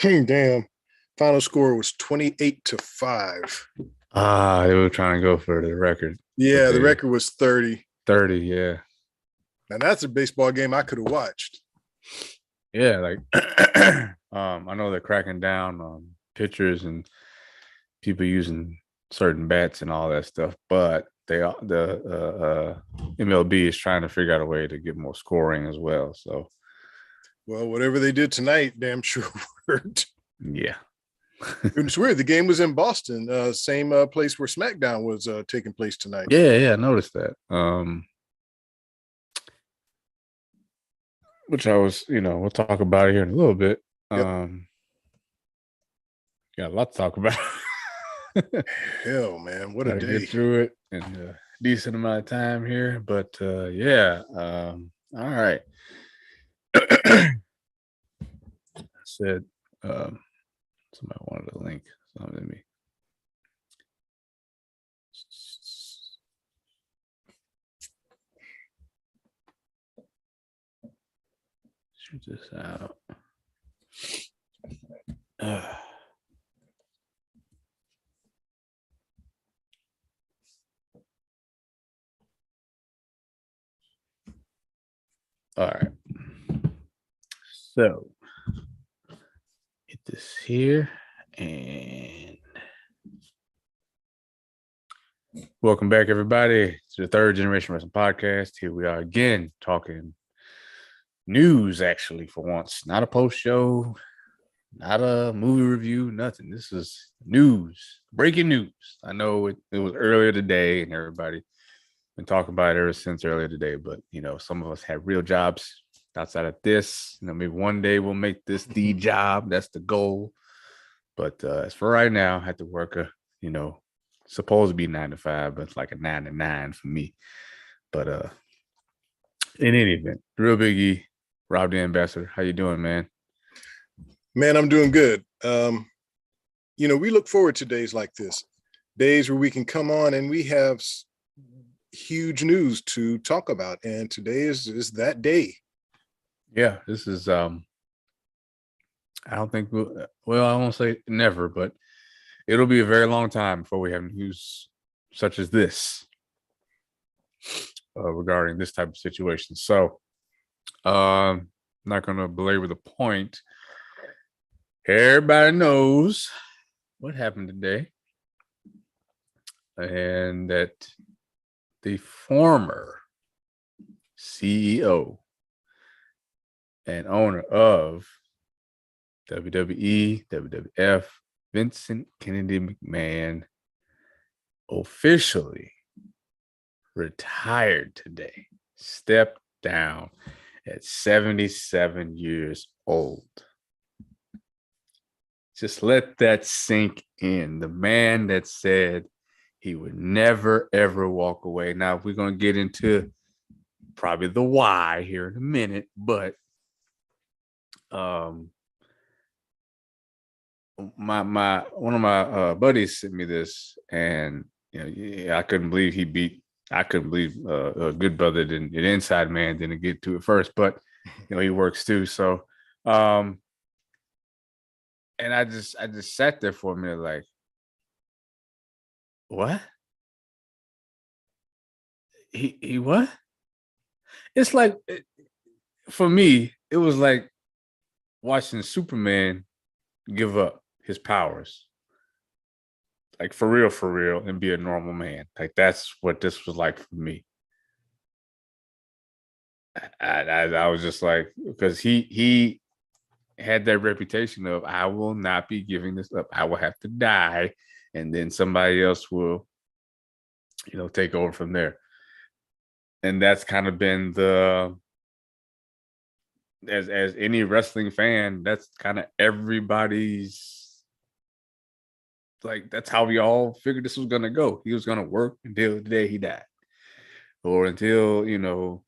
Damn. Final score was 28-5. They were trying to go for the record. Yeah, the record was 30. 30, yeah. Now that's a baseball game I could have watched. Yeah, like I know they're cracking down on pitchers and people using certain bats and all that stuff, but the MLB is trying to figure out a way to get more scoring as well. So, well, whatever they did tonight, damn sure worked. Yeah. It's weird. The game was in Boston, same place where SmackDown was taking place tonight. Yeah, I noticed that. Which I was, we'll talk about it here in a little bit. Yep. Got a lot to talk about. Hell, man, what a day! Get through it in a decent amount of time here, but yeah. All right. I said somebody wanted a link. Something to me. Shoot this out. All right. So hit this here and welcome back, everybody, to the Third Generation Wrestling Podcast. Here we are again talking news, actually, for once. Not a post show, not a movie review, nothing. This is news, breaking news. I know it was earlier today and everybody been talking about it ever since earlier today, but some of us have real jobs outside of this. Maybe one day we'll make this the job. That's the goal. But as for right now, I have to work supposed to be 9 to 5, but it's like a 9 to 9 for me. But in any event, Real Big E, Rob the Ambassador, how you doing, man? Man, I'm doing good. We look forward to days like this, days where we can come on and we have huge news to talk about, and today is that day. Yeah, this is I don't think I won't say never, but it'll be a very long time before we have news such as this regarding this type of situation. So I'm not going to belabor the point. Everybody knows what happened today, and that the former CEO and owner of WWE, WWF, Vincent Kennedy McMahon, officially retired today, stepped down at 77 years old. Just let that sink in. The man that said he would never, ever walk away. Now, we're going to get into probably the why here in a minute, but one of my buddies sent me this, and I couldn't believe a Good Brother an Inside Man didn't get to it first, but he works too. So and I just sat there for a minute like, what? He what? It's like, for me, it was like watching Superman give up his powers, like for real, and be a normal man. Like, that's what this was like for me. I was just like, because he had that reputation of, I will not be giving this up. I will have to die, and then somebody else will, take over from there. And that's kind of been as any wrestling fan, that's kind of everybody's, like, that's how we all figured this was going to go. He was going to work until the day he died, or until,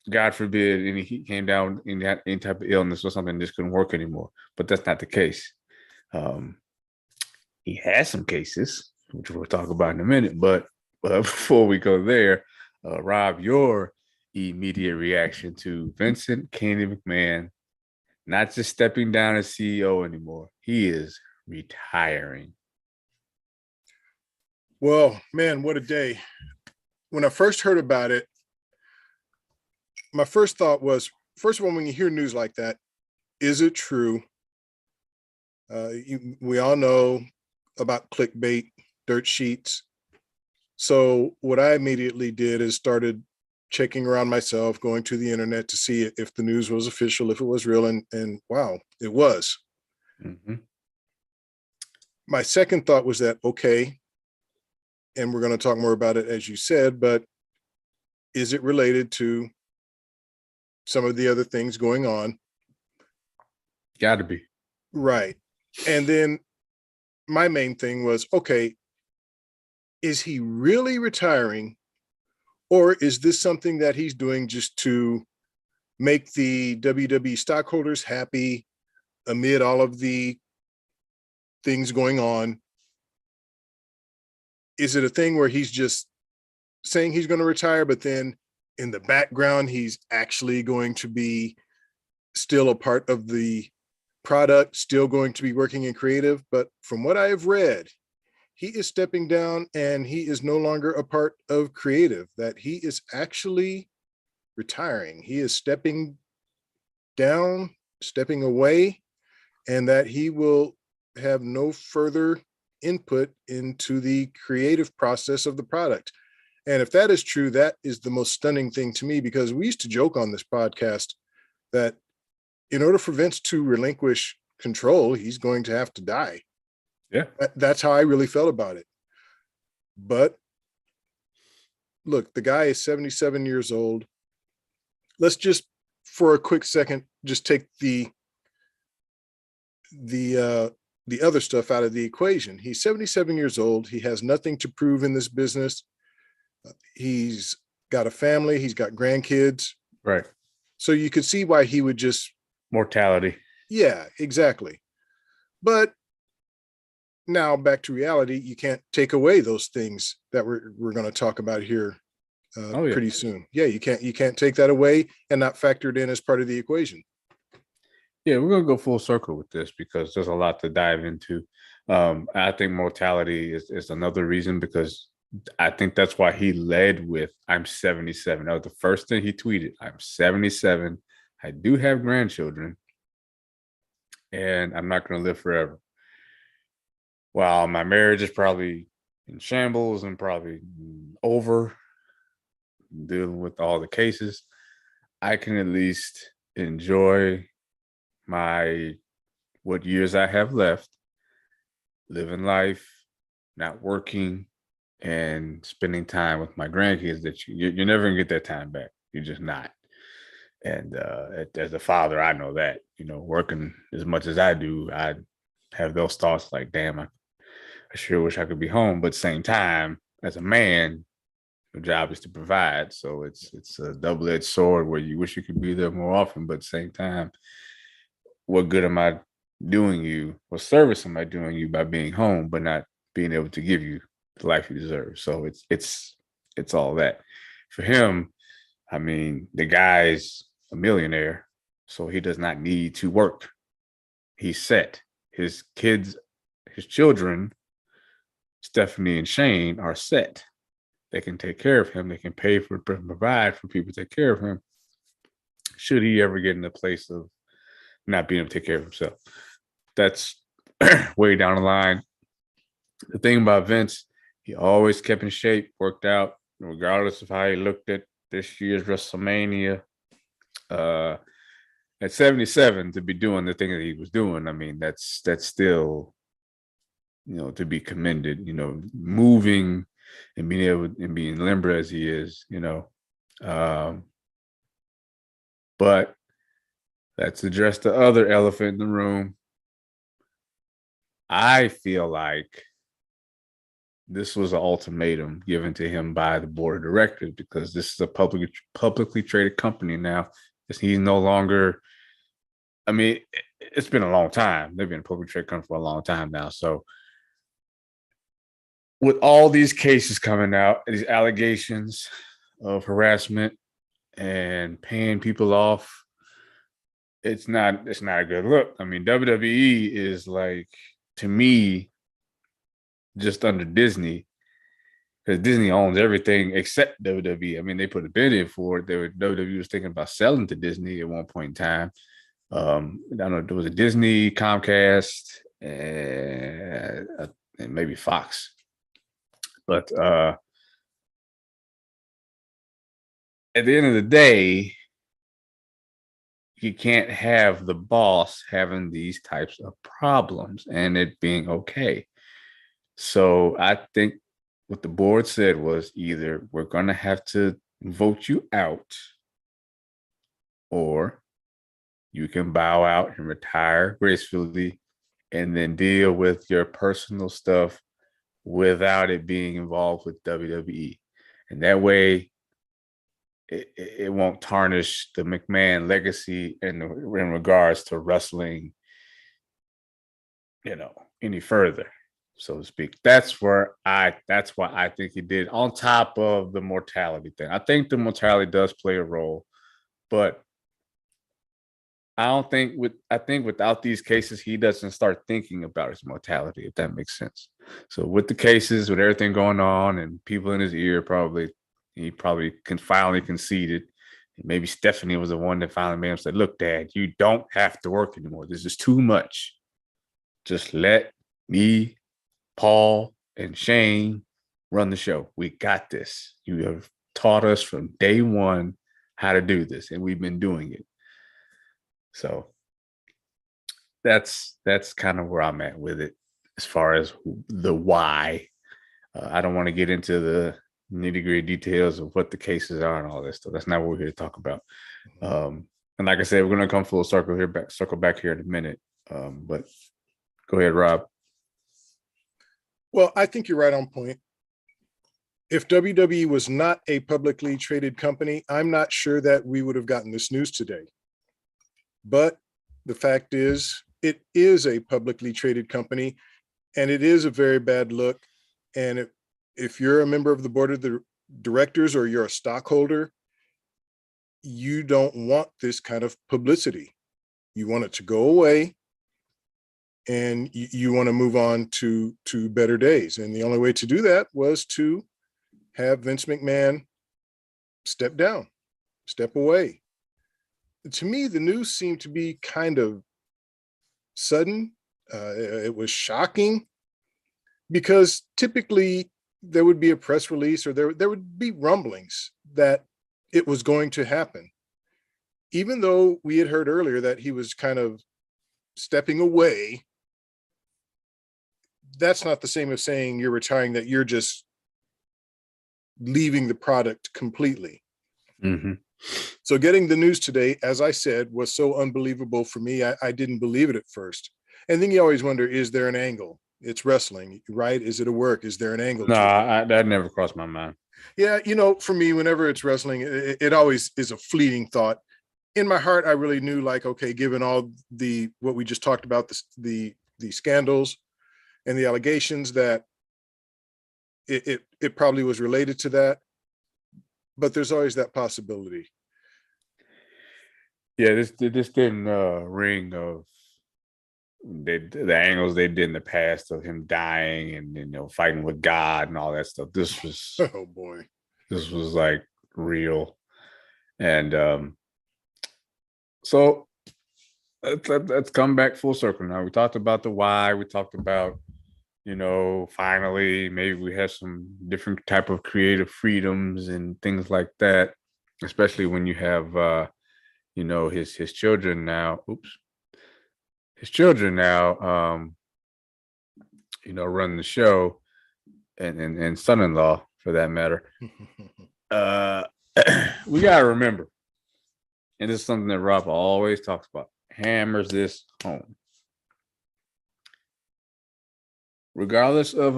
God forbid, and he came down and had any type of illness or something, just couldn't work anymore. But that's not the case. He has some cases, which we'll talk about in a minute. But before we go there, Rob, your immediate reaction to Vincent Kennedy McMahon Not just stepping down as CEO anymore. He is retiring. Well, man, what a day. When I first heard about it, my first thought was, first of all, when you hear news like that, is it true? We all know about clickbait, dirt sheets. So what I immediately did is started checking around myself, going to the internet to see if the news was official, if it was real, and wow, it was. Mm-hmm. My second thought was that, okay, and we're going to talk more about it as you said, but is it related to some of the other things going on? Got to be. Right. And then my main thing was, okay, is he really retiring, or is this something that he's doing just to make the WWE stockholders happy amid all of the things going on? Is it a thing where he's just saying he's going to retire, but then in the background, he's actually going to be still a part of the product, still going to be working in creative? But from what I have read, he is stepping down and he is no longer a part of creative, that he is actually retiring. He is stepping down, stepping away, and that he will have no further input into the creative process of the product. And if that is true, that is the most stunning thing to me, because we used to joke on this podcast that in order for Vince to relinquish control, he's going to have to die. Yeah. That's how I really felt about it. But look, the guy is 77 years old. Let's just, for a quick second, just take the other stuff out of the equation. He's 77 years old. He has nothing to prove in this business. He's got a family. He's got grandkids. Right. So you could see why he would just... Mortality. Yeah, exactly. But now back to reality, you can't take away those things that we're going to talk about here pretty soon. Yeah, you can't take that away and not factor it in as part of the equation. Yeah, we're gonna go full circle with this because there's a lot to dive into. I think mortality is another reason, because I think that's why he led with "I'm 77." That was the first thing he tweeted. "I'm 77. I do have grandchildren, and I'm not gonna live forever. While my marriage is probably in shambles and probably over, dealing with all the cases, I can at least enjoy what years I have left, living life, not working, and spending time with my grandkids that you're never gonna get that time back. You're just not. And as a father, I know that, working as much as I do, I have those thoughts like, damn, I sure wish I could be home. But same time, as a man, your job is to provide. So it's a double-edged sword where you wish you could be there more often, but at the same time, what good am I doing you? What service am I doing you by being home, but not being able to give you the life you deserve? So it's all that. For him, I mean, the guy's a millionaire, so he does not need to work. He's set. His kids, his children, Stephanie and Shane, are set. They can take care of him. They can provide for people to take care of him. Should he ever get in a place of not being able to take care of himself, that's way down the line. The thing about Vince, he always kept in shape, worked out, regardless of how he looked at this year's WrestleMania. At 77, to be doing the thing that he was doing, I mean, that's still, to be commended. Moving and being able and being limber as he is, but let's address the other elephant in the room. I feel like this was an ultimatum given to him by the board of directors, because this is a publicly traded company now. He's no longer, I mean, it's been a long time. They've been a publicly traded company for a long time now. So with all these cases coming out, these allegations of harassment and paying people off it's not a good look. I mean, WWE is like, to me, just under Disney, because Disney owns everything except WWE. I mean, they put a bid in for it. WWE was thinking about selling to Disney at one point in time. I don't know, there was a Disney, Comcast, and maybe Fox. But at the end of the day, you can't have the boss having these types of problems and it being okay. So I think what the board said was either we're going to have to vote you out, or you can bow out and retire gracefully and then deal with your personal stuff without it being involved with WWE. And that way, it won't tarnish the McMahon legacy in regards to wrestling, any further, so to speak. That's why I think he did, on top of the mortality thing. I think the mortality does play a role, but I think without these cases, he doesn't start thinking about his mortality, if that makes sense. So with the cases, with everything going on and people in his ear, he probably finally conceded. Maybe Stephanie was the one that finally made him say, "Look, Dad, you don't have to work anymore. This is too much. Just let me, Paul, and Shane run the show. We got this. You have taught us from day one how to do this, and we've been doing it." So that's kind of where I'm at with it as far as the why. I don't want to get into the nitty-gritty details of what the cases are and all this stuff. That's not what we're here to talk about. And like I said, we're going to come full circle here, circle back here in a minute. But go ahead, Rob. Well, I think you're right on point. If WWE was not a publicly traded company, I'm not sure that we would have gotten this news today. But the fact is, it is a publicly traded company, and it is a very bad look. And if you're a member of the board of the directors or you're a stockholder, you don't want this kind of publicity. You want it to go away, and you want to move on to better days. And the only way to do that was to have Vince McMahon step down, step away. To me, the news seemed to be kind of sudden. It was shocking, because typically there would be a press release, or there would be rumblings that it was going to happen. Even though we had heard earlier that he was kind of stepping away, that's not the same as saying you're retiring, that you're just leaving the product completely. Mm-hmm. So getting the news today, as I said, was so unbelievable for me. I didn't believe it at first. And then you always wonder, is there an angle? It's wrestling, right? Is it a work? Is there an angle? No, that never crossed my mind. Yeah, for me, whenever it's wrestling, it always is a fleeting thought. In my heart, I really knew, like, okay, given all what we just talked about, the scandals and the allegations, that it probably was related to that. But there's always that possibility. Yeah, this didn't ring of the angles they did in the past of him dying and fighting with God and all that stuff. This was oh boy, this was like real. And so let's come back full circle now. We talked about the why. We talked about, finally maybe we have some different type of creative freedoms and things like that, especially when you have his children now. His children now, run the show, and son-in-law for that matter. We gotta remember, and this is something that Rob always talks about, hammers this home. Regardless of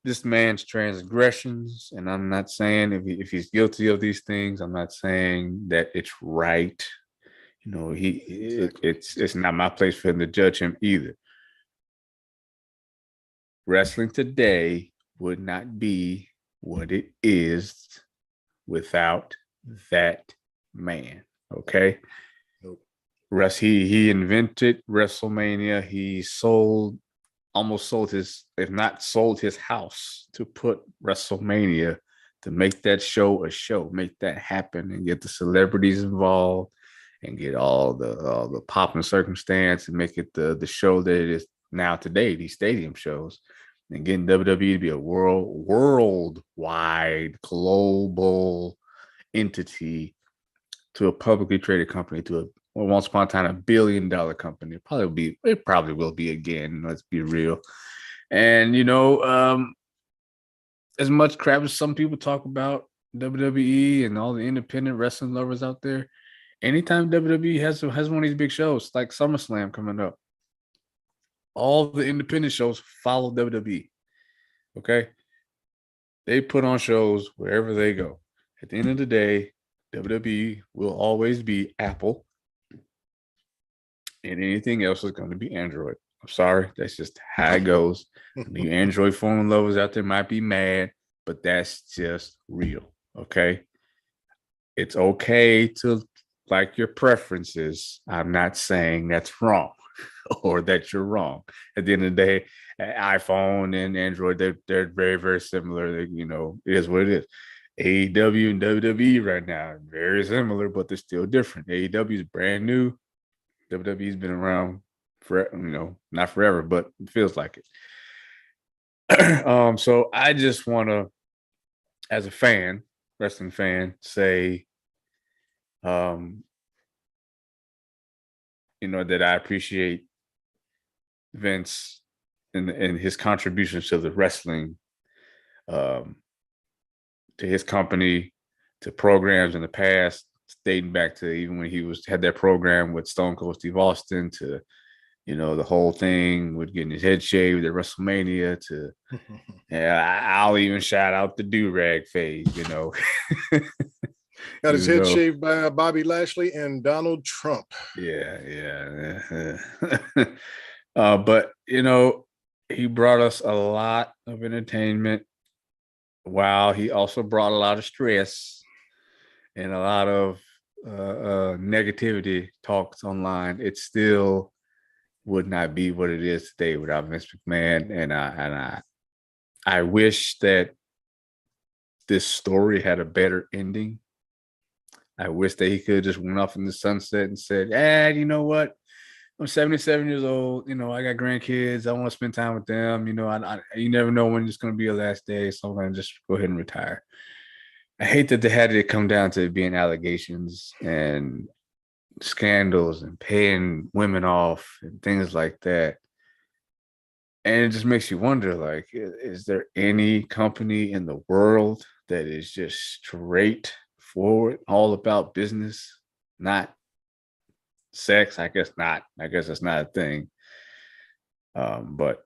this man's transgressions, and I'm not saying if he's guilty of these things, I'm not saying that it's right. It's not my place for him to judge him either. Wrestling today would not be what it is without that man. Okay. Nope. He invented WrestleMania. He almost sold his, if not sold his house to put WrestleMania, to make that show a show, make that happen, and get the celebrities involved, and get all the pop and circumstance, and make it the show that it is now today. These stadium shows, and getting WWE to be a worldwide global entity, to a publicly traded company, to a, well, once upon a time, $1 billion company. It probably will be again. Let's be real. And as much crap as some people talk about WWE and all the independent wrestling lovers out there, anytime WWE has one of these big shows like SummerSlam coming up, all the independent shows follow WWE. Okay, they put on shows wherever they go. At the end of the day, WWE will always be Apple, and anything else is going to be Android. I'm sorry, that's just how it goes. The Android phone lovers out there might be mad, but that's just real. Okay, it's okay to like your preferences. I'm not saying that's wrong or that you're wrong. At the end of the day, iPhone and Android, they're very, very similar. It is what it is. AEW and WWE right now, very similar, but they're still different. AEW is brand new. WWE's been around for, not forever, but it feels like it. So I just want to, as a fan, wrestling fan, say, that I appreciate Vince and his contributions to the wrestling, to his company, to programs in the past, dating back to even when he had that program with Stone Cold Steve Austin, to the whole thing with getting his head shaved at WrestleMania, to I'll even shout out the do-rag phase, Got his head shaved by Bobby Lashley and Donald Trump. Yeah. But he brought us a lot of entertainment, while he also brought a lot of stress and a lot of negativity talks online. It still would not be what it is today without Vince McMahon. And I wish that this story had a better ending. I wish that he could have just went off in the sunset and said, you know what? I'm 77 years old. I got grandkids. I want to spend time with them. You never know when it's going to be your last day. So I'm going to just go ahead and retire. I hate that they had it come down to being allegations and scandals and paying women off and things like that. And it just makes you wonder, like, is there any company in the world that is just straightforward, all about business, not sex? I guess not. I guess that's not a thing. But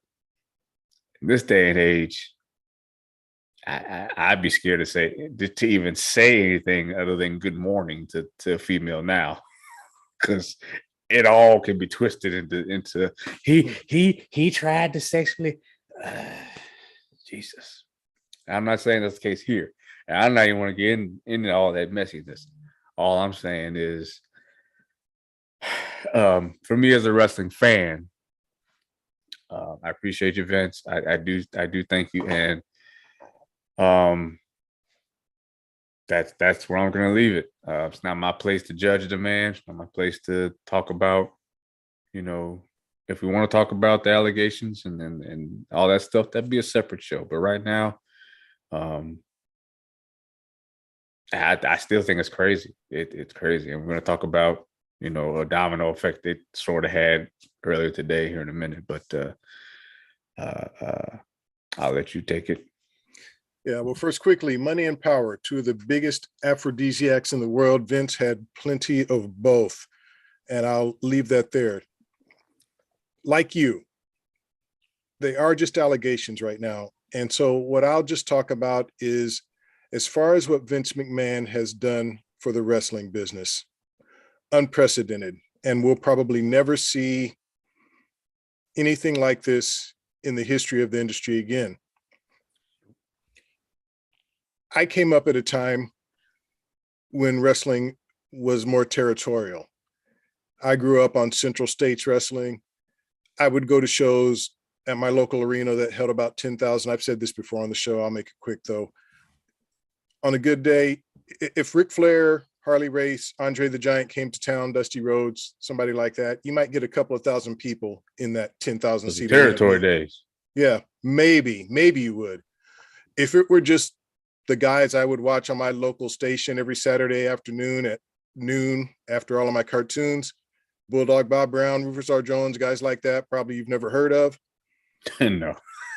in this day and age, I'd be scared to even say anything other than good morning to a female now, because it all can be twisted into he tried to sexually. Jesus, I'm not saying that's the case here. And I'm not even want to get into all that messiness. All I'm saying is, for me as a wrestling fan, I appreciate you, Vince. I do thank you, and that's where I'm gonna leave it. It's not my place to judge the man. It's not my place to talk about, if we want to talk about the allegations and all that stuff, that'd be a separate show. But right now, I still think it's crazy. It's crazy, and we're gonna talk about a domino effect it sort of had earlier today here in a minute. But I'll let you take it. Yeah, well, first, quickly, money and power, two of the biggest aphrodisiacs in the world. Vince had plenty of both, and I'll leave that there. Like you, they are just allegations right now. And so what I'll just talk about is, as far as what Vince McMahon has done for the wrestling business, unprecedented, and we'll probably never see anything like this in the history of the industry again. I came up at a time when wrestling was more territorial. I grew up on Central States Wrestling. I would go to shows at my local arena that held about 10,000. I've said this before on the show. I'll make it quick though. On a good day, if Ric Flair, Harley Race, Andre the Giant came to town, Dusty Rhodes, somebody like that, you might get a couple of thousand people in that 10,000 seat territory days. Yeah, maybe you would. If it were just the guys I would watch on my local station every Saturday afternoon at noon after all of my cartoons, Bulldog Bob Brown, Rufus R. Jones, guys like that, probably you've never heard of. No.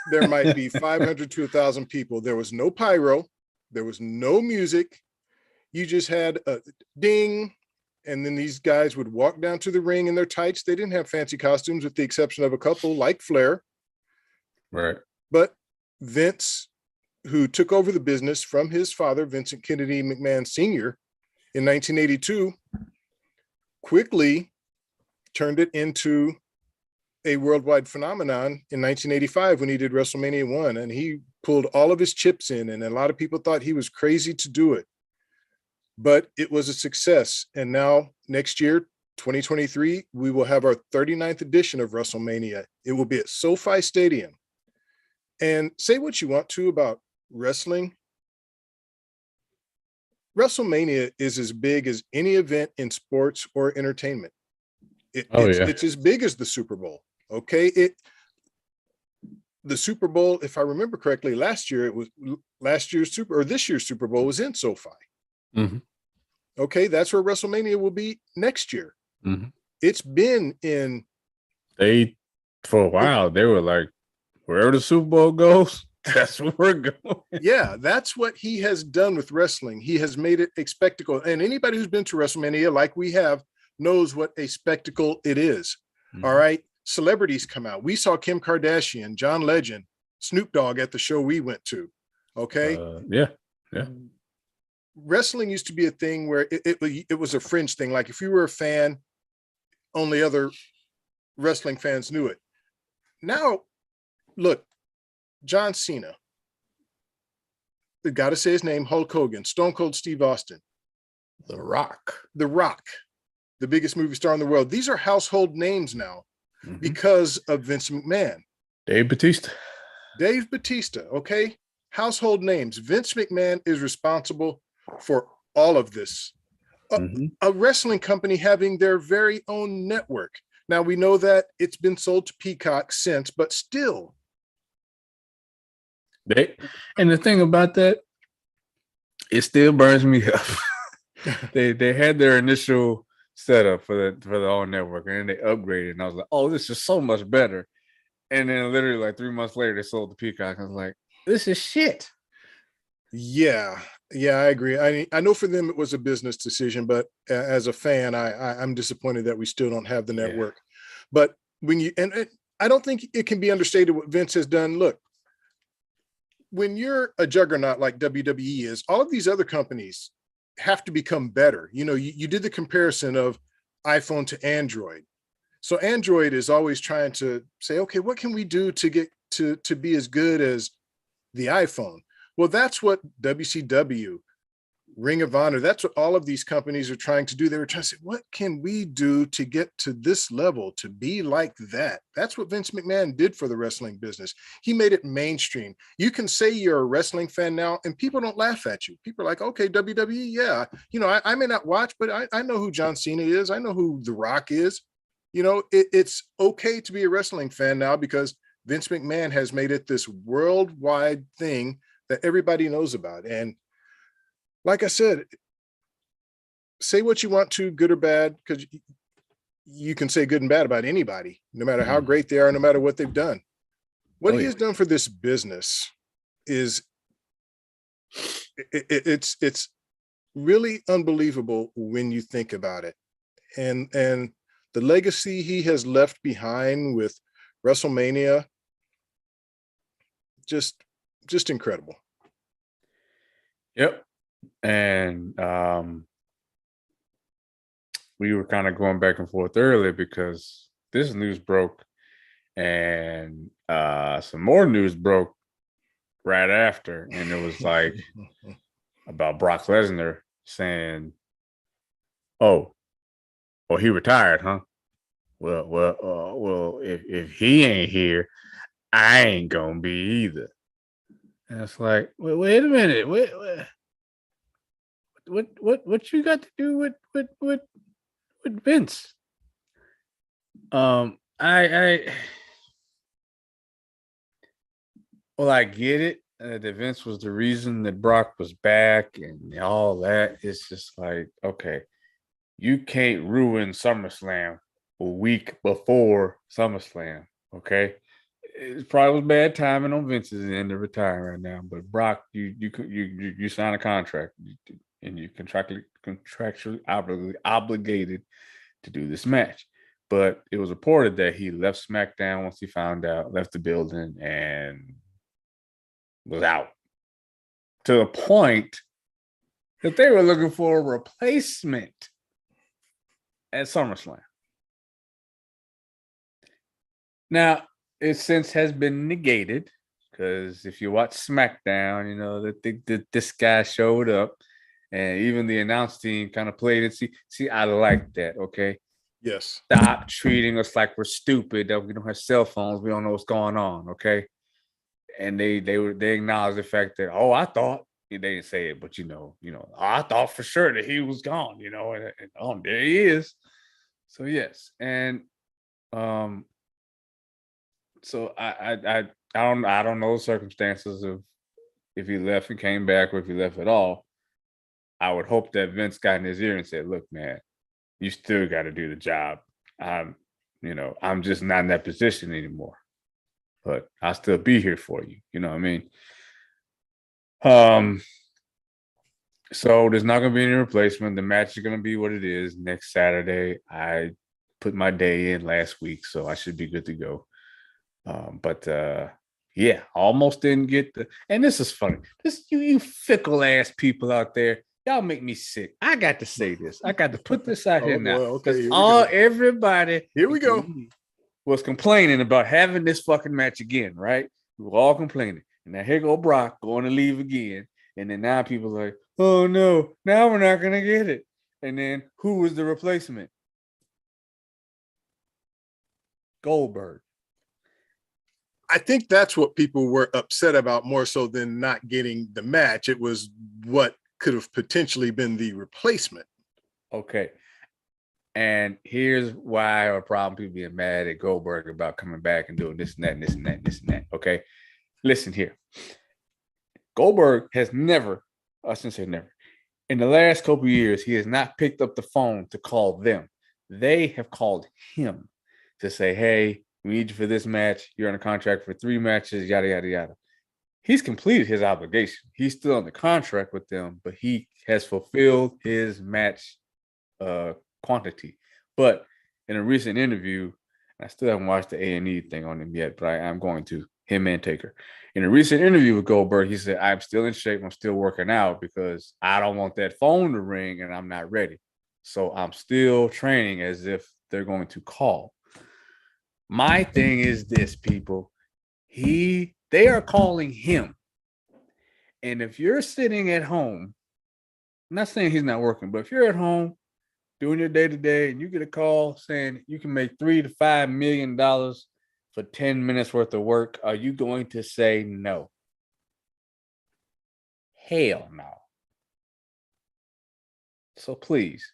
There might be 500 to 1,000 people. There was no pyro. There was no music. You just had a ding, and then these guys would walk down to the ring in their tights. They didn't have fancy costumes with the exception of a couple like Flair. Right. But Vince, who took over the business from his father, Vincent Kennedy McMahon Sr., in 1982, quickly turned it into a worldwide phenomenon in 1985 when he did WrestleMania 1. And he pulled all of his chips in, and a lot of people thought he was crazy to do it. But it was a success. And now next year, 2023, we will have our 39th edition of WrestleMania. It will be at SoFi Stadium. And say what you want to about wrestling, WrestleMania is as big as any event in sports or entertainment. It's as big as the Super Bowl. Okay. The Super Bowl, if I remember correctly, this year's Super Bowl was in SoFi. Mm-hmm. Okay. That's where WrestleMania will be next year. Mm-hmm. It's been in. For a while, they were like, wherever the Super Bowl goes, that's where we're going. Yeah, that's what he has done with wrestling. He has made it a spectacle. And anybody who's been to WrestleMania, like we have, knows what a spectacle it is. Mm-hmm. All right. Celebrities come out. We saw Kim Kardashian, John Legend, Snoop Dogg at the show we went to. Okay. Yeah. Wrestling used to be a thing where it was a fringe thing. Like if you were a fan, only other wrestling fans knew it. Now, look, John Cena, got to say his name, Hulk Hogan, Stone Cold Steve Austin, The Rock, the biggest movie star in the world. These are household names now because of Vince McMahon. Dave Bautista. Okay. Household names. Vince McMahon is responsible for all of this. A wrestling company having their very own network. Now we know that it's been sold to Peacock since, but still. And the thing about that, it still burns me up. They had their initial setup for the whole network, and then they upgraded, and I was like, oh, this is so much better. And then literally like 3 months later, they sold the Peacock. I was like, this is shit. Yeah, I agree. I know for them it was a business decision, but as a fan, I'm disappointed that we still don't have the network. But when you and I don't think it can be understated what Vince has done. Look, when you're a juggernaut like WWE is, all of these other companies have to become better. You know, you did the comparison of iPhone to Android. So Android is always trying to say, okay, what can we do to get to be as good as the iPhone? Well, that's what WCW, Ring of Honor, that's what all of these companies are trying to do. They were trying to say, what can we do to get to this level, to be like that? That's what Vince McMahon did for the wrestling business. He made it mainstream. You can say you're a wrestling fan now and people don't laugh at you. People are like, okay, WWE, yeah. You know, I may not watch, but I know who John Cena is. I know who The Rock is. You know, it's okay to be a wrestling fan now because Vince McMahon has made it this worldwide thing that everybody knows about. And like I said, say what you want to, good or bad, because you can say good and bad about anybody, no matter how great they are, no matter what they've done. What he has done for this business is it's really unbelievable when you think about it. And the legacy he has left behind with WrestleMania, just incredible. Yep. And we were kind of going back and forth earlier because this news broke and some more news broke right after. And it was like about Brock Lesnar saying, oh, Or he retired, huh? Well, if he ain't here, I ain't gonna be either. And it's like, wait a minute, what you got to do with Vince? I well, I get it. That Vince was the reason that Brock was back and all that. It's just like, okay, you can't ruin SummerSlam a week before SummerSlam. Okay, it probably was bad timing on Vince's end to retire right now. But Brock, you sign a contract and you contractually obligated to do this match. But it was reported that he left SmackDown once he found out, left the building, and was out to the point that they were looking for a replacement at SummerSlam. Now, it since has been negated because if you watch SmackDown, you know that this guy showed up, and even the announce team kind of played it. See, I like that. Okay, Yes. stop treating us like we're stupid. That we don't have cell phones. We don't know what's going on. Okay, and they acknowledge the fact that I thought they didn't say it, but I thought for sure that he was gone. And there he is. So yes, and so I don't know the circumstances of if he left and came back or if he left at all. I would hope that Vince got in his ear and said, "Look, man, you still got to do the job. I'm just not in that position anymore, but I'll still be here for you." You know what I mean? So there's not going to be any replacement. The match is going to be what it is next Saturday. I put my day in last week, so I should be good to go. But yeah, almost didn't get the. And this is funny. This you fickle ass people out there, y'all make me sick. I got to say this. I got to put this out here now because everybody Here we go. Was complaining about having this fucking match again, right? We were all complaining, and now here go Brock going to leave again, and then now people are like, "Oh no, now we're not gonna get it." And then who was the replacement? Goldberg. I think that's what people were upset about more so than not getting the match. It was what could have potentially been the replacement. Okay. And here's why a problem people being mad at Goldberg about coming back and doing this and that and this and that and this and that. Okay. Listen here. Goldberg has never, I shouldn't say never, in the last couple of years, he has not picked up the phone to call them. They have called him to say, "Hey, we need you for this match. You're on a contract for 3 matches, yada, yada, yada." He's completed his obligation. He's still on the contract with them, but he has fulfilled his match quantity. But in a recent interview, I still haven't watched the A&E thing on him yet, but I'm going to, him and Taker. In a recent interview with Goldberg, he said, "I'm still in shape. I'm still working out because I don't want that phone to ring and I'm not ready. So I'm still training as if they're going to call." My thing is this, people. They are calling him. And if you're sitting at home, I'm not saying he's not working, but if you're at home doing your day-to-day and you get a call saying you can make $3 to $5 million for 10 minutes worth of work, are you going to say no? Hell no. So please,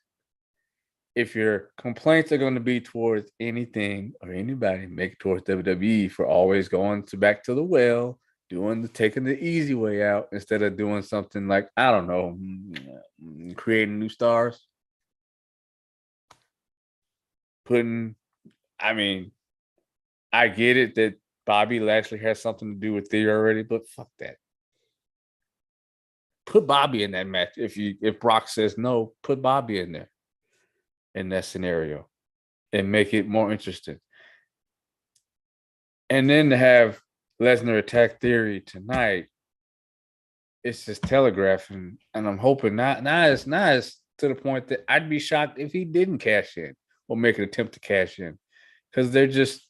if your complaints are going to be towards anything or anybody, make it towards WWE for always going back to the well, taking the easy way out instead of doing something like, I don't know, creating new stars. I get it that Bobby Lashley has something to do with Theory already, but fuck that. Put Bobby in that match. If Brock says no, put Bobby in there in that scenario and make it more interesting. And then to have Lesnar attack Theory tonight, it's just telegraphing, and I'm hoping not as to the point that I'd be shocked if he didn't cash in or make an attempt to cash in, because they're just,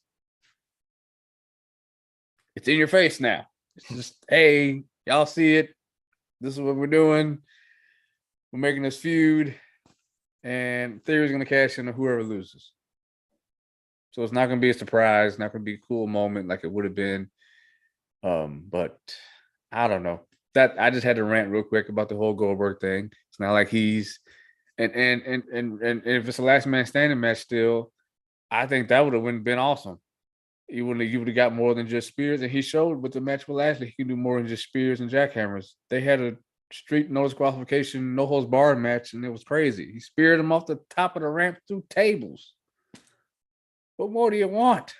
it's in your face now. It's just, hey, y'all see it. This is what we're doing. We're making this feud. and Theory's going to cash in on whoever loses. So it's not going to be a surprise, not going to be a cool moment like it would have been. But I don't know. That I just had to rant real quick about the whole Goldberg thing. It's not like he's and if it's a last man standing match still, I think that would have been awesome. You would have got more than just spears, and he showed with the match with Lashley he can do more than just spears and jackhammers. They had a street no disqualification, no holds barred match, and it was crazy. He speared him off the top of the ramp through tables. What more do you want?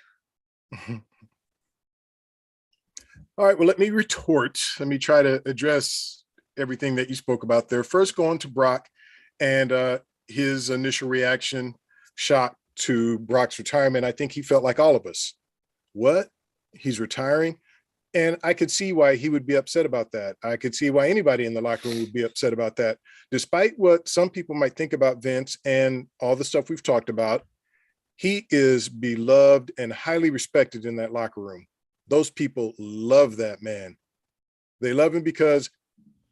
All right, well, let me retort. Let me try to address everything that you spoke about there. First, going to Brock and his initial reaction, shock to Brock's retirement. I think he felt like all of us. What? He's retiring? And I could see why he would be upset about that. I could see why anybody in the locker room would be upset about that. Despite what some people might think about Vince and all the stuff we've talked about, he is beloved and highly respected in that locker room. Those people love that man. They love him because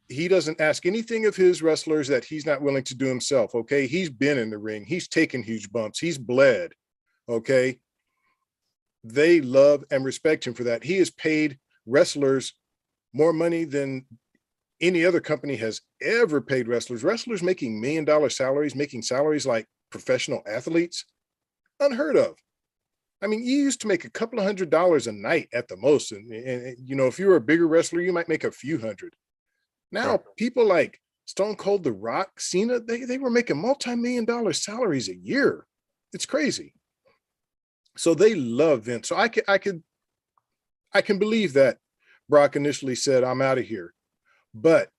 he doesn't ask anything of his wrestlers that he's not willing to do himself. Okay. He's been in the ring. He's taken huge bumps. He's bled. Okay. They love and respect him for that. He has paid wrestlers more money than any other company has ever paid wrestlers. Wrestlers making $1 million salaries, making salaries like professional athletes, unheard of. I mean, you used to make a couple of $100s a night at the most. And you know, if you were a bigger wrestler, you might make a few hundred. Now, people like Stone Cold, The Rock, Cena, they were making multi-million-dollar salaries a year. It's crazy. So they love Vince. So I can believe that Brock initially said, I'm out of here. But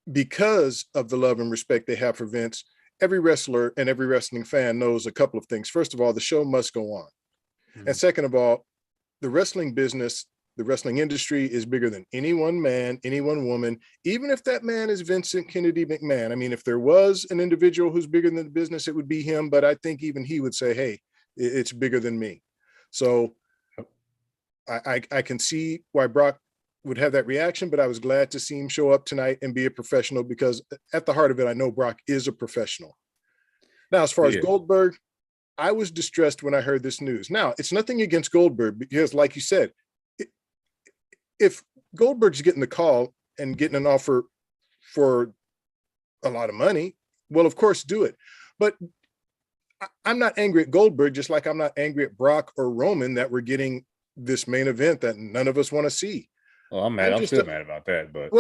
because of the love and respect they have for Vince, every wrestler and every wrestling fan knows a couple of things. First of all, the show must go on. Mm-hmm. And second of all, the wrestling business, the wrestling industry is bigger than any one man, any one woman, even if that man is Vincent Kennedy McMahon. I mean, if there was an individual who's bigger than the business, it would be him. But I think even he would say, hey, it's bigger than me. So I can see why Brock would have that reaction, but I was glad to see him show up tonight and be a professional, because at the heart of it, I know Brock is a professional. Now, as far as Goldberg, I was distressed when I heard this news. Now, it's nothing against Goldberg, because like you said, if Goldberg's getting the call and getting an offer for a lot of money, well, of course, do it. But I'm not angry at Goldberg, just like I'm not angry at Brock or Roman that we're getting this main event that none of us want to see. Well, I'm mad. I'm still mad about that. But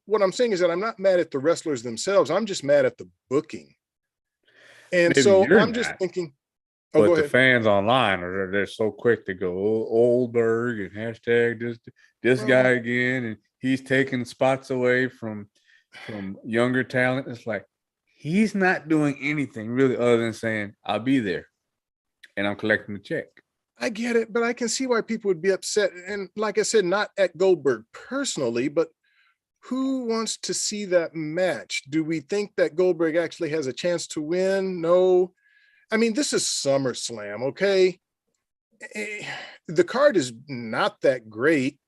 what I'm saying is that I'm not mad at the wrestlers themselves. I'm just mad at the booking. And maybe so I'm just thinking. Oh, but the fans online they're so quick to go Oldberg and hashtag this guy again, and he's taking spots away from younger talent. It's like he's not doing anything really other than saying, I'll be there and I'm collecting the check. I get it, but I can see why people would be upset. And like I said, not at Goldberg personally, but who wants to see that match? Do we think that Goldberg actually has a chance to win? No. I mean, this is SummerSlam, okay? The card is not that great.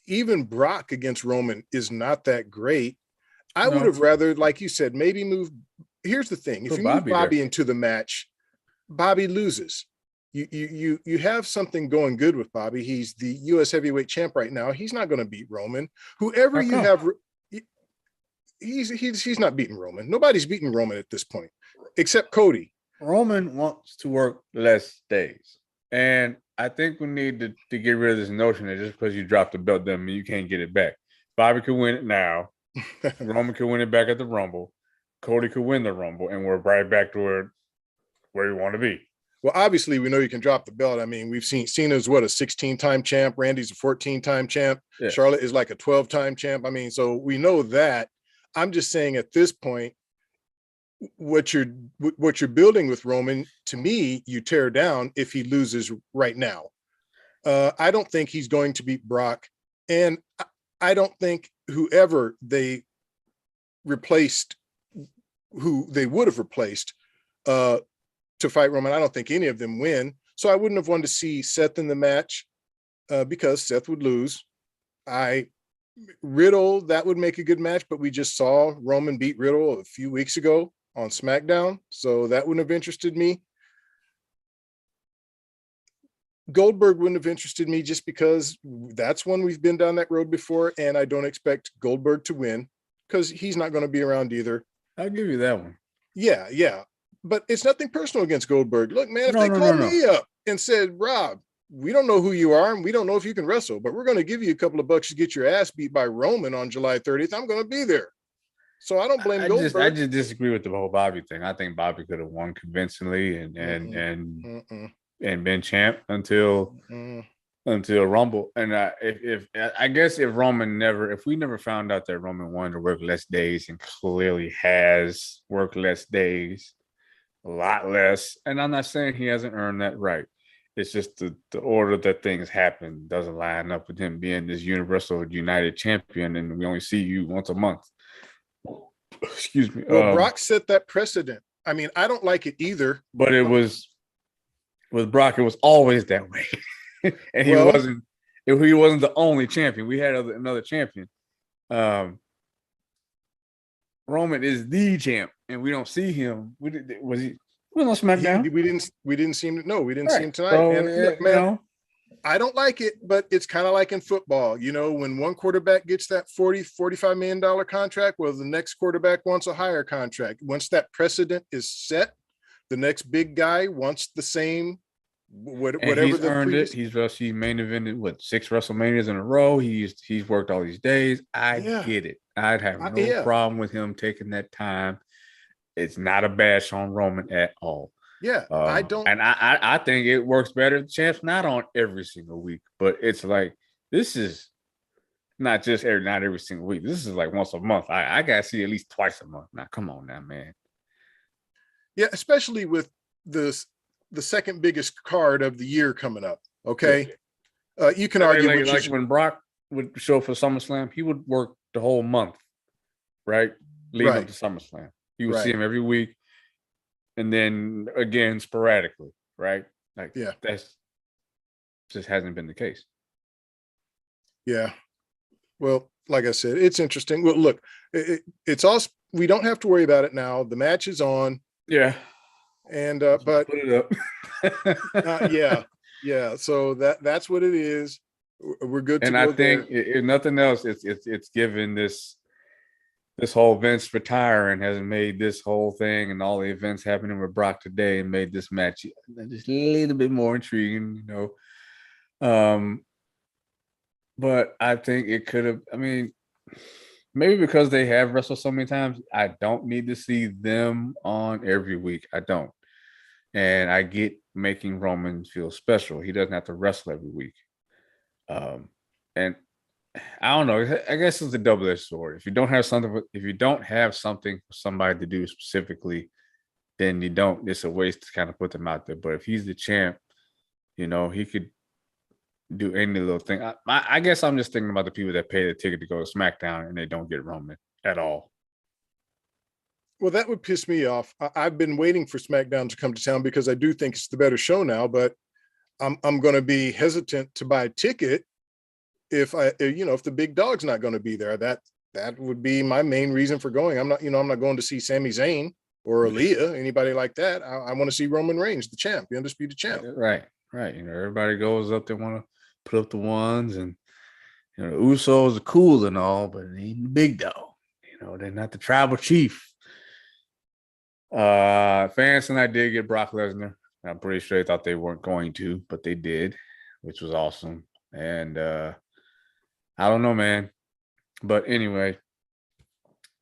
Even Brock against Roman is not that great. I would have rather, like you said, maybe move. Here's the thing: if you move Bobby into the match, Bobby loses. You have something going good with Bobby. He's the U.S. heavyweight champ right now. He's not going to beat Roman. Whoever you have, he's not beating Roman. Nobody's beating Roman at this point, except Cody. Roman wants to work less days, and I think we need to get rid of this notion that just because you dropped the belt doesn't mean you can't get it back. Bobby could win it now. Roman could win it back at the Rumble. Cody could win the Rumble, and we're right back to where you want to be. Well, obviously, we know you can drop the belt. I mean, we've seen Cena's a 16-time champ. Randy's a 14-time champ. Yeah. Charlotte is like a 12-time champ. I mean, so we know that. I'm just saying at this point, what you're building with Roman, to me, you tear down if he loses right now. I don't think he's going to beat Brock, and I don't think whoever they replaced, who they would have replaced to fight Roman, I don't think any of them win. So I wouldn't have wanted to see Seth in the match because Seth would lose. Riddle, that would make a good match, but we just saw Roman beat Riddle a few weeks ago. on SmackDown, so that wouldn't have interested me. Goldberg wouldn't have interested me just because that's one we've been down that road before, and I don't expect Goldberg to win because he's not going to be around either. I'll give you that one. Yeah. But it's nothing personal against Goldberg. Look, man, if they called me up and said, Rob, we don't know who you are and we don't know if you can wrestle, but we're going to give you a couple of bucks to get your ass beat by Roman on July 30th, I'm going to be there. So I don't blame Goldberg. I just disagree with the whole Bobby thing. I think Bobby could have won convincingly and been champ until Rumble. And if we never found out that Roman wanted to work less days and clearly has worked less days, a lot less. And I'm not saying he hasn't earned that right. It's just the order that things happen doesn't line up with him being this Universal United Champion, and we only see you once a month. Excuse me. Well, Brock set that precedent. I mean, I don't like it either. But it was with Brock, it was always that way. And he wasn't the only champion. We had another champion. Roman is the champ, and we don't see him. Was he on SmackDown? We didn't see him. No, we didn't see him tonight. So, and look, man, I don't like it, but it's kind of like in football. You know, when one quarterback gets that $45 million contract, well, the next quarterback wants a higher contract. Once that precedent is set, the next big guy wants the same. Whatever he's earned it. He main evented 6 WrestleManias in a row. He's worked all these days. I get it. I'd have no problem with him taking that time. It's not a bash on Roman at all. Yeah, I don't. And I think it works better. Champ's not on every single week, but it's like this is not just not every single week. This is like once a month. I gotta see at least twice a month. Now, come on, now, man. Yeah, especially with the second biggest card of the year coming up. Okay, you can argue like when Brock would show up for SummerSlam, he would work the whole month, right? Leading up to SummerSlam, you would see him every week, and then again sporadically, right? Like, that's just hasn't been the case. Yeah, well, like I said, it's interesting. Well, look, it's all. We don't have to worry about it now. The match is on. Yeah. And but put it up. yeah. So that's what it is. We're good to and go. I think if nothing else, it's given this whole Vince retiring has made this whole thing and all the events happening with Brock today and made this match just a little bit more intriguing, you know. But I think it could have. I mean, maybe because they have wrestled so many times, I don't need to see them on every week. I don't. And I get making Roman feel special. He doesn't have to wrestle every week. And I don't know. I guess it's a double-edged sword. If you don't have something for somebody to do specifically, then you don't. It's a waste to kind of put them out there. But if he's the champ, you know, he could do any little thing. I guess I'm just thinking about the people that pay the ticket to go to SmackDown and they don't get Roman at all. Well, that would piss me off. I've been waiting for SmackDown to come to town because I do think it's the better show now, but I'm going to be hesitant to buy a ticket if the big dog's not going to be there. That would be my main reason for going. I'm not going to see Sami Zayn or Aaliyah, anybody like that. I want to see Roman Reigns, the champ, the undisputed champ. Right. You know, everybody goes up there, want to put up the ones, and you know, the Usos are cool and all, but they ain't the big dog. You know, they're not the tribal chief. Fans tonight did get Brock Lesnar. I'm pretty sure they thought they weren't going to, but they did, which was awesome. And I don't know, man. But anyway,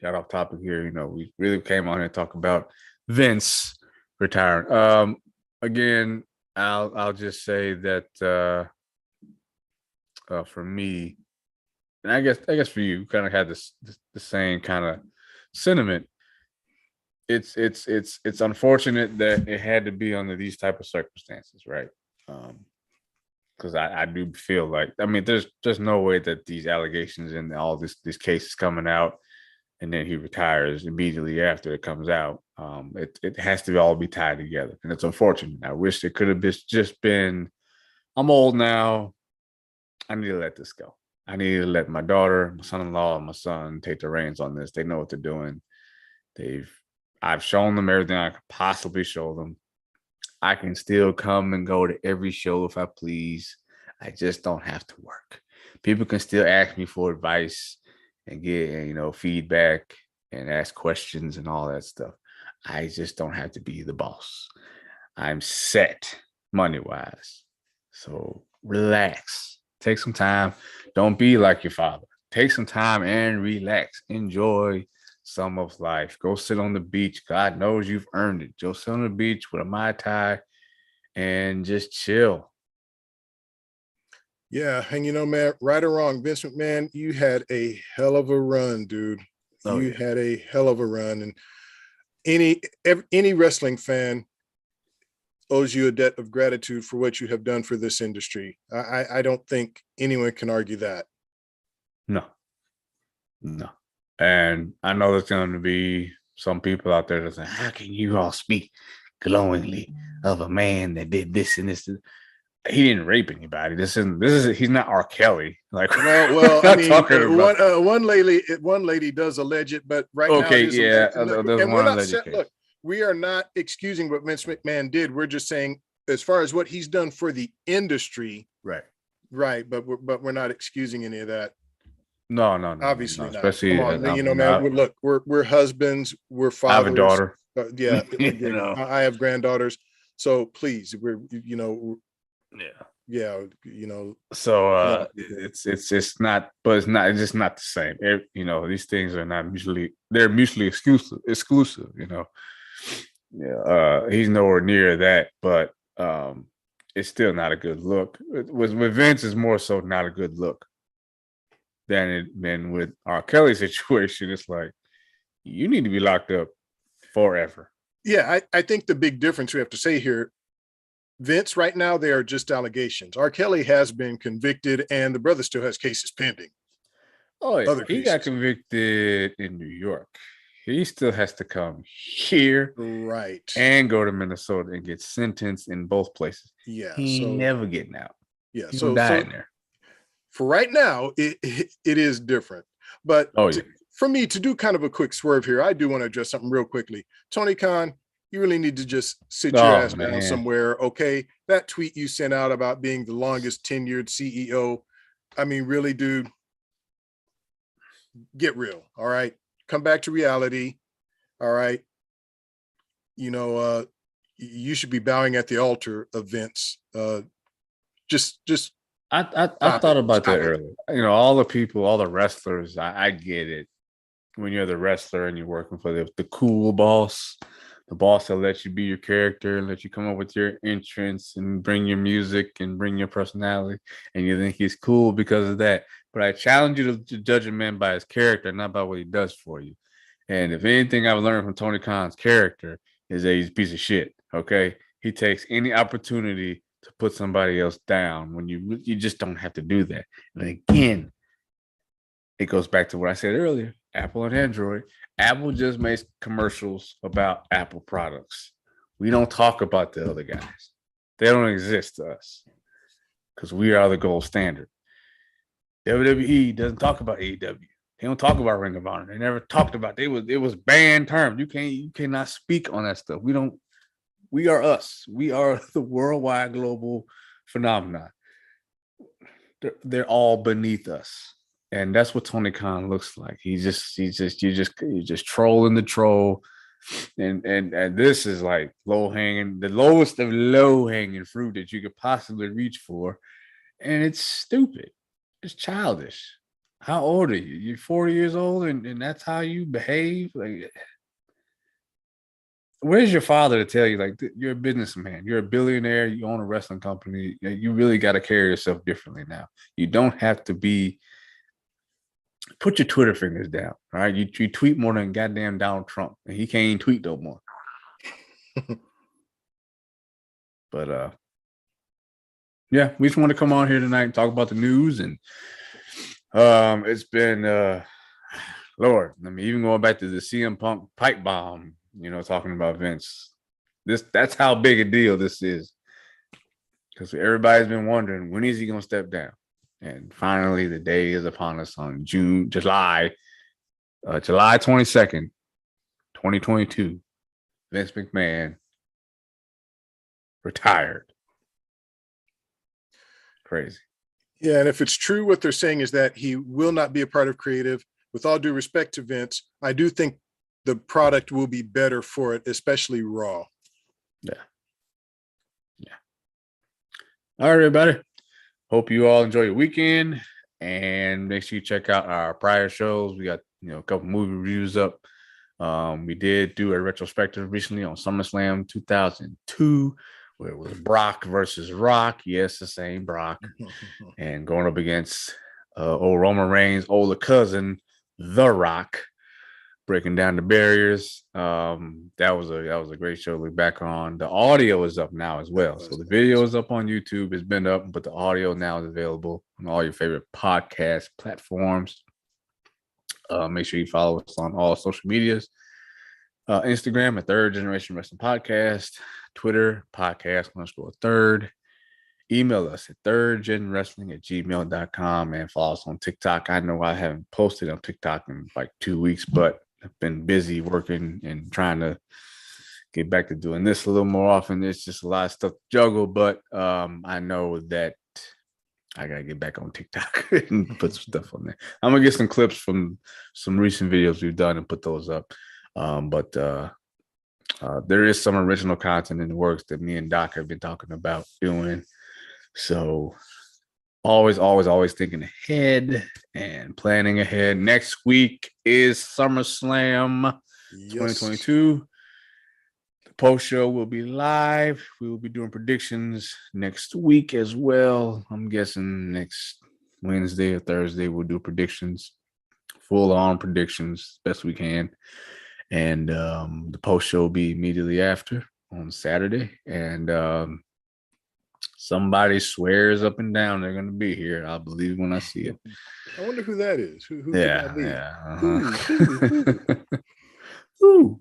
got off topic here. You know, we really came on here to talk about Vince retiring. Again, I'll just say that for me, and I guess for you, kind of had the same kind of sentiment. It's unfortunate that it had to be under these type of circumstances, right? Because I do feel like, I mean, there's no way that these allegations and all these cases coming out, and then he retires immediately after it comes out. It has to all be tied together, and it's unfortunate. I wish it could have just been. I'm old now. I need to let this go. I need to let my daughter, my son-in-law, and my son take the reins on this. They know what they're doing. I've shown them everything I could possibly show them. I can still come and go to every show if I please. I just don't have to work. People can still ask me for advice and get, feedback and ask questions and all that stuff. I just don't have to be the boss. I'm set money-wise. So relax. Take some time. Don't be like your father. Take some time and relax. Enjoy some of life. Go sit on the beach. God knows you've earned it. Go sit on the beach with a Mai Tai and just chill. Yeah, and man, right or wrong, Vince McMahon, you had a hell of a run, dude. You had a hell of a run, and any wrestling fan owes you a debt of gratitude for what you have done for this industry. I don't think anyone can argue that. No. And I know there's going to be some people out there that say, how can you all speak glowingly of a man that did this and this? He didn't rape anybody. He's not R. Kelly. Like, well, I mean, one lady does allege it, but right now, and we're not set. Look, we are not excusing what Vince McMahon did. We're just saying, as far as what he's done for the industry, right. But we're not excusing any of that. No, obviously not. not. Come on, man. Look, we're husbands, we're fathers. I have a daughter. I have granddaughters. So please, So it's not, but it's just not the same. These things are not they're mutually exclusive. He's nowhere near that, but it's still not a good look. With Vince, is more so not a good look than with R. Kelly situation. It's like, you need to be locked up forever. Yeah, I think the big difference we have to say here, Vince, right now, they are just allegations. R. Kelly has been convicted, and the brother still has cases pending. Oh, yeah. He got convicted in New York. He still has to come here, right, and go to Minnesota and get sentenced in both places. Yeah, he never getting out. Yeah, so die in there. For right now, it is different. But for me to do kind of a quick swerve here, I do want to address something real quickly. Tony Khan, you really need to just sit your ass down somewhere, okay? That tweet you sent out about being the longest tenured CEO, I mean, really, dude, get real, all right? Come back to reality, all right? You should be bowing at the altar of Vince. I thought about that earlier. All the people, all the wrestlers, I get it. When you're the wrestler and you're working for the cool boss, the boss that lets you be your character and let you come up with your entrance and bring your music and bring your personality, and you think he's cool because of that. But I challenge you to judge a man by his character, not by what he does for you. And if anything I've learned from Tony Khan's character is that he's a piece of shit, okay? He takes any opportunity to put somebody else down when you just don't have to do that. And again, it goes back to what I said earlier, Apple and Android. Apple just makes commercials about Apple products. We don't talk about the other guys. They don't exist to us because we are the gold standard. WWE doesn't talk about AEW. They don't talk about Ring of Honor. They never talked about it. It was banned term. You cannot speak on that stuff. We are us. We are the worldwide global phenomenon. They're all beneath us. And that's what Tony Khan looks like. You're just trolling the troll. And this is like the lowest of low hanging fruit that you could possibly reach for. And it's stupid. It's childish. How old are you? You're 40 years old and that's how you behave? Like, where's your father to tell you, like, you're a businessman, you're a billionaire, you own a wrestling company, you really got to carry yourself differently now. You don't have to put your Twitter fingers down, all right? You tweet more than goddamn Donald Trump, and he can't even tweet no more. But yeah, we just want to come on here tonight and talk about the news, and it's been Lord, I mean, even going back to the CM Punk pipe bomb, talking about Vince. That's how big a deal this is. Because everybody's been wondering, when is he going to step down? And finally, the day is upon us on July 22nd, 2022. Vince McMahon retired. Crazy. Yeah, and if it's true, what they're saying is that he will not be a part of creative. With all due respect to Vince, I do think the product will be better for it, especially Raw. Yeah. All right, everybody. Hope you all enjoy your weekend, and make sure you check out our prior shows. We got a couple movie reviews up. We did do a retrospective recently on SummerSlam 2002, where it was Brock versus Rock. Yes, the same Brock, and going up against old Roman Reigns' older cousin, The Rock, breaking down the barriers. That was a great show to look back on. The audio is up now as well. So the video is up on YouTube. It's been up, but the audio now is available on all your favorite podcast platforms. Make sure you follow us on all social medias. Instagram at Third Generation Wrestling Podcast. Twitter, podcast_third. Email us at thirdgenwrestling@gmail.com and follow us on TikTok. I know I haven't posted on TikTok in like 2 weeks, but I've been busy working and trying to get back to doing this a little more often. It's just a lot of stuff to juggle, but I know that I gotta get back on TikTok and put some stuff on there. I'm gonna get some clips from some recent videos we've done and put those up. But there is some original content in the works that me and Doc have been talking about doing. So always thinking ahead and planning ahead. Next week is SummerSlam 2022. The post show will be live. We will be doing predictions next week as well. I'm guessing next Wednesday or Thursday we'll do predictions, full on predictions, best we can. And the post show will be immediately after on Saturday. And somebody swears up and down they're going to be here. I'll believe when I see it. I wonder who that is. Who could that be? Ooh.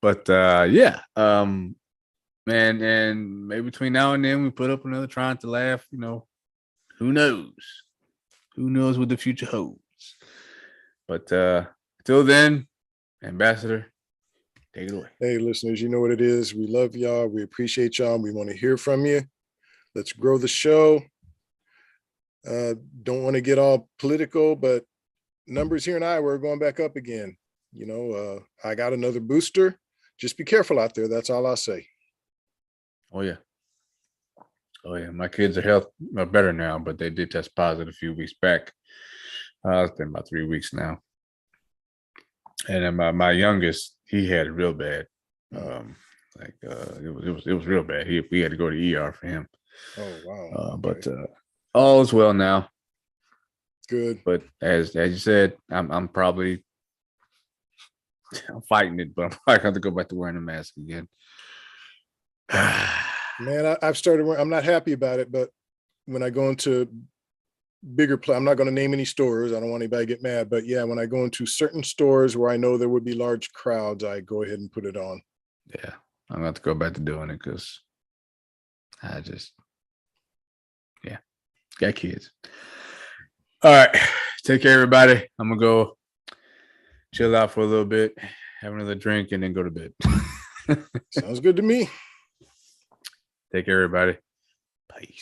But man, and maybe between now and then we put up another Trying to Laugh. Who knows what the future holds. But till then, Ambassador, take it away. Hey, listeners, you know what it is. We love y'all. We appreciate y'all. We want to hear from you. Let's grow the show. Don't want to get all political, but numbers here in Iowa are going back up again. I got another booster. Just be careful out there. That's all I'll say. Oh, yeah. My kids are better now, but they did test positive a few weeks back. It's been about 3 weeks now. And then my youngest, he had it real bad. It was real bad. We had to go to the ER for him. Oh, wow. But all is well now. Good. But as you said, I'm fighting it, but I'm probably going to go back to wearing a mask again. Man, I've started wearing, I'm not happy about it, but when I go into bigger I'm not going to name any stores. I don't want anybody to get mad, but yeah, when I go into certain stores where I know there would be large crowds, I go ahead and put it on. Yeah, I'm going to have to go back to doing it because I just, got kids. All right, take care, everybody. I'm going to go chill out for a little bit, have another drink, and then go to bed. Sounds good to me. Take care, everybody. Peace.